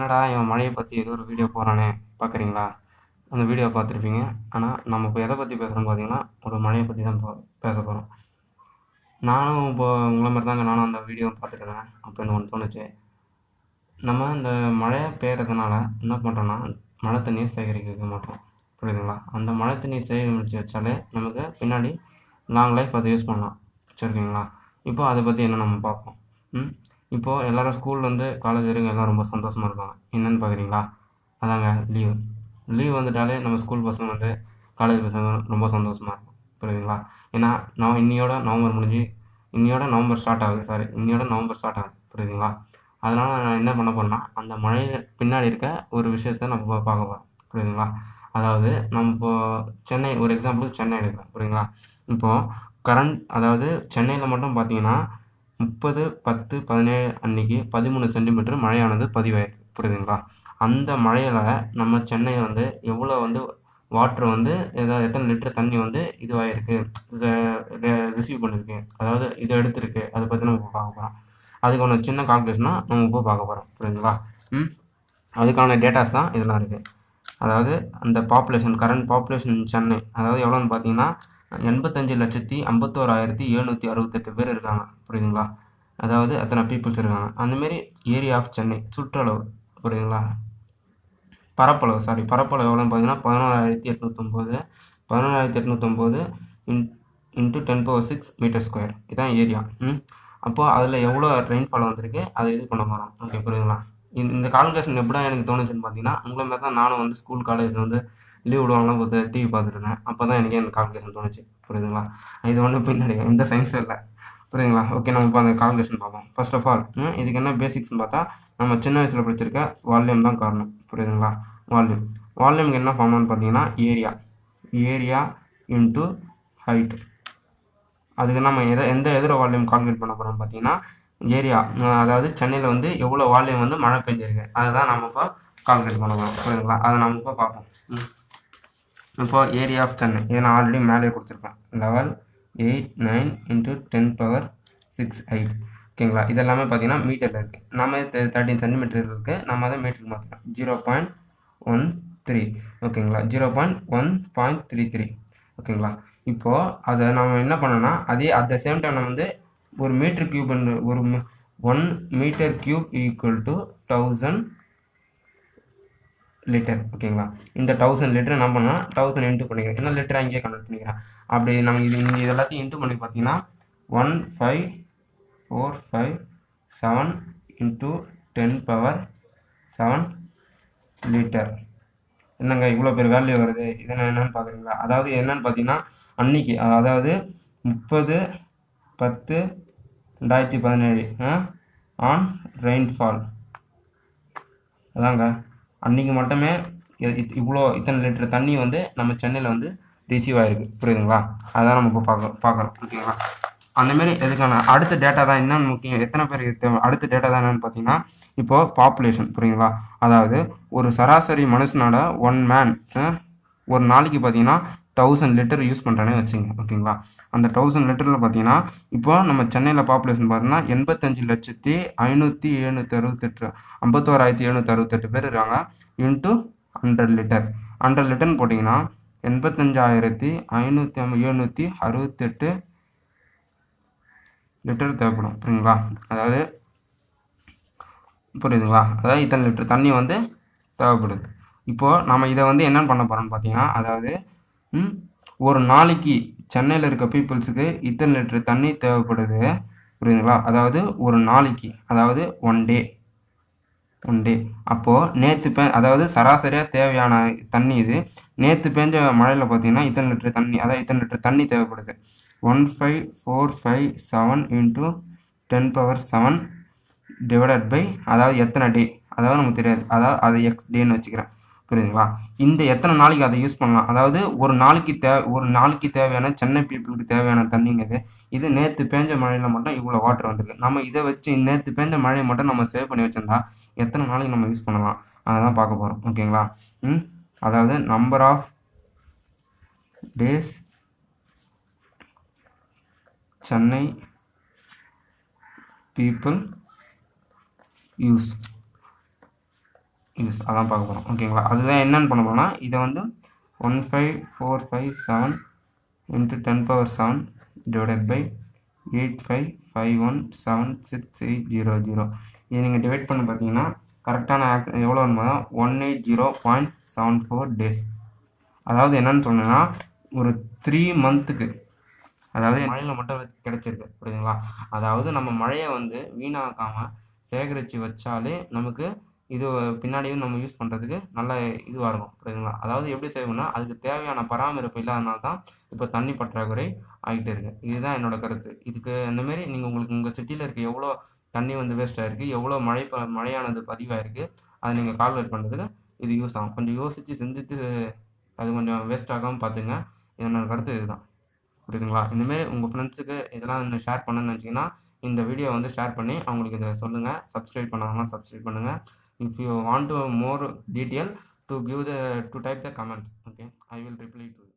என்னடா இவன் மழையை பற்றி ஏதோ ஒரு வீடியோ போகிறானே பார்க்குறீங்களா? அந்த வீடியோ பார்த்துருப்பீங்க. ஆனால் நம்ம இப்போ எதை பற்றி பேசுகிறோம்னு பார்த்தீங்கன்னா, ஒரு மழையை பற்றி தான் பேச போகிறோம். நானும் இப்போ உங்களை மாதிரி தாங்க நானும் அந்த வீடியோ பார்த்துட்டு இருந்தேன். அப்போ எனக்கு ஒன்று தோணுச்சு. நம்ம இந்த மழை பெய்யறதுனால என்ன பண்ணுறோன்னா, மழை தண்ணியை சேகரிக்க வைக்க மாட்டோம். புரியுதுங்களா? அந்த மழை தண்ணியை சேகரித்து வச்சாலே நமக்கு பின்னாடி லாங் லைஃப் அதை யூஸ் பண்ணலாம். சரிங்களா? இப்போ அதை பற்றி என்ன நம்ம பார்ப்போம். இப்போது எல்லோரும் ஸ்கூல்லேருந்து காலேஜ் வரைக்கும் எல்லாம் ரொம்ப சந்தோஷமாக இருக்காங்க. என்னென்னு பார்க்குறீங்களா? அதாங்க லீவ் வந்துட்டாலே நம்ம ஸ்கூல் பசங்க வந்து காலேஜ் பசங்க ரொம்ப சந்தோஷமாக இருக்கும். புரியுதுங்களா? ஏன்னா இன்னையோட நவம்பர் ஸ்டார்ட் ஆகுது. இன்னையோட நவம்பர் ஸ்டார்ட் ஆகுது. புரியுதுங்களா? அதனால் நான் என்ன பண்ண போகிறேன்னா, அந்த மழையில் பின்னாடி இருக்க ஒரு விஷயத்த நம்ம பார்க்க போகிறோம். புரியுதுங்களா? அதாவது நம்ம இப்போது சென்னை ஒரு எக்ஸாம்பிள் சென்னை எடுக்கிறேன். புரியுதுங்களா? இப்போது அதாவது சென்னையில் மட்டும் பார்த்தீங்கன்னா 30/10/17 அன்னைக்கு 13 சென்டிமீட்டர் மழையானது பதிவாயிருக்கு. புரியுதுங்களா? அந்த மழையில் நம்ம சென்னை வந்து எவ்வளோ வந்து வாட்ரு வந்து எத்தனை லிட்டர் தண்ணி வந்து இதுவாகிருக்கு, ரிசீவ் பண்ணியிருக்கு, அதாவது இதை எடுத்திருக்கு, அதை பற்றி நம்ம பார்க்க போகிறோம். அதுக்கான சின்ன கால்குலேஷனாக நம்ம இப்போ பார்க்க போகிறோம். புரியுதுங்களா? அதுக்கான டேட்டாஸ் தான் இதெல்லாம் இருக்குது. அதாவது அந்த கரண்ட் பாப்புலேஷன் சென்னை அதாவது எவ்வளோன்னு பார்த்தீங்கன்னா 85,51,768 பேர் இருக்காங்க. புரியுதுங்களா? அதாவது அத்தனை பீப்புள்ஸ் இருக்காங்க. அந்தமாரி ஏரியா ஆஃப் சென்னை சுற்றளவு, புரியுதுங்களா? பரப்பளவு எவ்வளோன்னு பார்த்தீங்கன்னா 11,809 இன்ட்டு 10⁶ மீட்டர் ஸ்கொயர். இதுதான் ஏரியா. அப்போது அதில் எவ்வளோ ரெயின்ஃபால் வந்திருக்கு அதை இது பண்ண போகிறோம். ஓகே, புரியுதுங்களா? இந்த கால்குலேஷன் எப்படா எனக்கு தோணுச்சுன்னு பார்த்தீங்கன்னா, உங்களை மாதிரி தான் நானும் வந்து ஸ்கூல் காலேஜில் வந்து லீவ் விடுவாங்களாம் பார்த்து டிவி பார்த்துட்டு இருந்தேன். அப்போ தான் எனக்கே இந்த கால்குலேஷன் தோணுச்சு. புரியுதுங்களா? இது ஒன்றும் பின்னாடி எந்த சயின்ஸும் இல்லை. புரியுதுங்களா? ஓகே, நம்ம இப்போ அந்த கால்குலேஷன் பார்ப்போம். ஃபர்ஸ்ட் ஆஃப் ஆல் இதுக்கு என்ன பேசிக்ஸ்னு பார்த்தா, நம்ம சின்ன வயசில் படிச்சிருக்க வால்யூம் தான் காரணம். புரியுதுங்களா? வால்யூமுக்கு என்ன ஃபார்ம்னு பார்த்தீங்கன்னா ஏரியா இன்ட்டு ஹைட். அதுக்கு நம்ம எதிர வால்யூம் கால்குலேட் பண்ண போகிறோம் பார்த்தீங்கன்னா, ஏரியா, அதாவது சென்னையில் வந்து எவ்வளோ வால்யூம் வந்து மழை பெஞ்சிருக்கு அதுதான் நம்ம இப்போ கால்குலேட் பண்ண போகிறோம். புரியுதுங்களா? அதை நம்ம இப்போ பார்ப்போம். இப்போ ஏரியா ஆஃப் சென்னை இதை நான் ஆல்ரெடி மேலே கொடுத்துருப்பேன். 11,8,9 × 10⁶. ஓகேங்களா? இதெல்லாமே பார்த்தீங்கன்னா மீட்டரில் இருக்குது. நம்ம 13 சென்டிமீட்டர் இருக்குது. நம்ம அதை மீட்டருக்கு மாற்றிக்கலாம். 0.13. ஓகேங்களா? 0.1.33. ஓகேங்களா? இப்போது அதை நம்ம என்ன பண்ணோன்னா, அட் த சேம் டைம் நம்ம வந்து ஒரு மீட்டர் கியூப் ஒரு 1 metre cube equal to 1000 litre. ஓகேங்களா? இந்த 1000 லிட்டர் என்ன பண்ணால் 1000 இன்ட்டு பண்ணிக்கிறேன். என்ன லிட்டர் அங்கேயே கன்வெர்ட் பண்ணிக்கிறேன். அப்படி நம்ம இது எல்லாத்தையும் இன்ட்டு பண்ணி பார்த்தீங்கன்னா 15,457 × 10⁻7 லிட்டர். என்னங்க இவ்வளோ பேர் வேல்யூ வருது? இது என்னன்னு பார்க்குறீங்களா? அதாவது என்னன்னு பார்த்தீங்கன்னா, அன்னைக்கு அதாவது 30/10/2017 ஆன் ரெயின்ஃபால். அதாங்க அன்றைக்கி மட்டுமே இத்தனை லிட்டர் தண்ணி வந்து நம்ம சென்னையில் வந்து ரிசீவ் ஆகிருக்கு. புரியுதுங்களா? அதான் நம்ம இப்போ பார்க்குறோம். ஓகேங்களா? அந்தமாரி இதுக்கான அடுத்த டேட்டா தான் என்னென்னு முக்கியம், எத்தனை பேர் தேவை. அடுத்த டேட்டா தான் என்னென்னு பார்த்தீங்கன்னா, இப்போது பாப்புலேஷன். புரியுதுங்களா? அதாவது ஒரு சராசரி மனுஷனோட 1 மேன் ஒரு நாளைக்கு பார்த்தீங்கன்னா 1000 லிட்டர் யூஸ் பண்ணுறானே வச்சுங்க. ஓகேங்களா? அந்த 1000 லிட்டரில் பார்த்தீங்கன்னா இப்போ நம்ம சென்னையில் பாப்புலேஷன் பார்த்தீங்கன்னா 85,567,768 51,768 பேர் இருக்காங்க. இன்ட்டு 100 லிட்டர் 100 லிட்டர்னு போட்டிங்கன்னா 85,567,68 லிட்டர் தேவைப்படும். புரியுதுங்களா? அதாவது இத்தனை லிட்டர் தண்ணி வந்து தேவைப்படுது. இப்போது நம்ம இதை வந்து என்னென்னு பண்ண போகிறோம்னு பார்த்தீங்கன்னா, அதாவது ஒரு நாளைக்கு சென்னையில் இருக்க பீப்புள்ஸுக்கு இத்தனை லிட்டர் தண்ணி தேவைப்படுது. புரியுதுங்களா? அதாவது ஒரு நாளைக்கு, அதாவது ஒன் டே. அப்போது அதாவது சராசரியாக தேவையான தண்ணி இது. நேற்று பெஞ்ச மழையில் பார்த்தீங்கன்னா இத்தனை லிட்டர் தண்ணி, அதாவது இத்தனை லிட்டர் தண்ணி தேவைப்படுது. 15,457 × 10⁻7 டிவைடட் பை அதாவது எத்தனை டே, அதாவது நமக்கு தெரியாது, அதாவது அதை எக்ஸ் டேன்னு வச்சுக்கிறேன். புரியுதுங்களா? இந்த எத்தனை நாளைக்கு அதை யூஸ் பண்ணலாம், அதாவது ஒரு நாளைக்கு தேவையான சென்னை பீப்புளுக்கு தேவையான தண்ணிங்கிறது இது நேற்று பேஞ்ச மழையில் மட்டும் இவ்வளோ வாட்டர் வந்திருக்கு. நம்ம இதை வச்சு நேற்று பேஞ்ச மழையை மட்டும் நம்ம சேவ் பண்ணி வச்சிருந்தா எத்தனை நாளைக்கு நம்ம யூஸ் பண்ணலாம் அதை தான் பார்க்க போகிறோம். ஓகேங்களா? அதாவது number of days Chennai people use. Use அதான் பார்க்க போகிறோம். ஓகேங்களா? அதுதான் என்னென்னு பண்ண போகிறோம்னா இதை வந்து 15457 into 10^7 divided by 85517680. இதை நீங்கள் டிவைட் பண்ணி பார்த்தீங்கன்னா கரெக்டான எவ்வளோ வரும்போது 180.74 days. அதாவது என்னன்னு சொன்னேன்னா ஒரு 3 மந்த்துக்கு, அதாவது மழையில் மட்டும் கிடைச்சிருக்கு. புரியுதுங்களா? அதாவது நம்ம மழையை வந்து வீணாக்காமல் சேகரித்து வச்சாலே நமக்கு இது பின்னாடியும் நம்ம யூஸ் பண்ணுறதுக்கு நல்ல இதுவாக இருக்கும். புரியுதுங்களா? அதாவது எப்படி செய்யணும்னா அதுக்கு தேவையான பராமரிப்பு இல்லாதனால தான் இப்போ தண்ணி பற்றாக்குறை ஆகிட்டே இருக்குது. இதுதான் என்னோட கருத்து. இதுக்கு அந்தமாரி நீங்கள் உங்களுக்கு உங்கள் சிட்டியில் இருக்க எவ்வளோ தண்ணி வந்து வேஸ்ட் ஆகிருக்கு, எவ்வளோ மழையானது பதிவாயிருக்கு, அதை நீங்கள் கால்குலேட் பண்ணுறதுக்கு இது யூஸ் ஆகும். கொஞ்சம் யோசித்து செஞ்சுட்டு அது கொஞ்சம் வேஸ்ட் ஆகாமல் பார்த்துங்க. என்னோட கருத்து இதுதான். புரியுதுங்களா? இந்தமாரி உங்கள் ஃப்ரெண்ட்ஸுக்கு இதெல்லாம் ஷேர் பண்ணணும்னு நினச்சிங்கன்னா இந்த வீடியோ வந்து ஷேர் பண்ணி அவங்களுக்கு இதை சொல்லுங்கள். சப்ஸ்கிரைப் பண்ணாங்கன்னா சப்ஸ்கிரைப் பண்ணுங்கள். If you want to more detail to type the comments, okay, I will reply to you.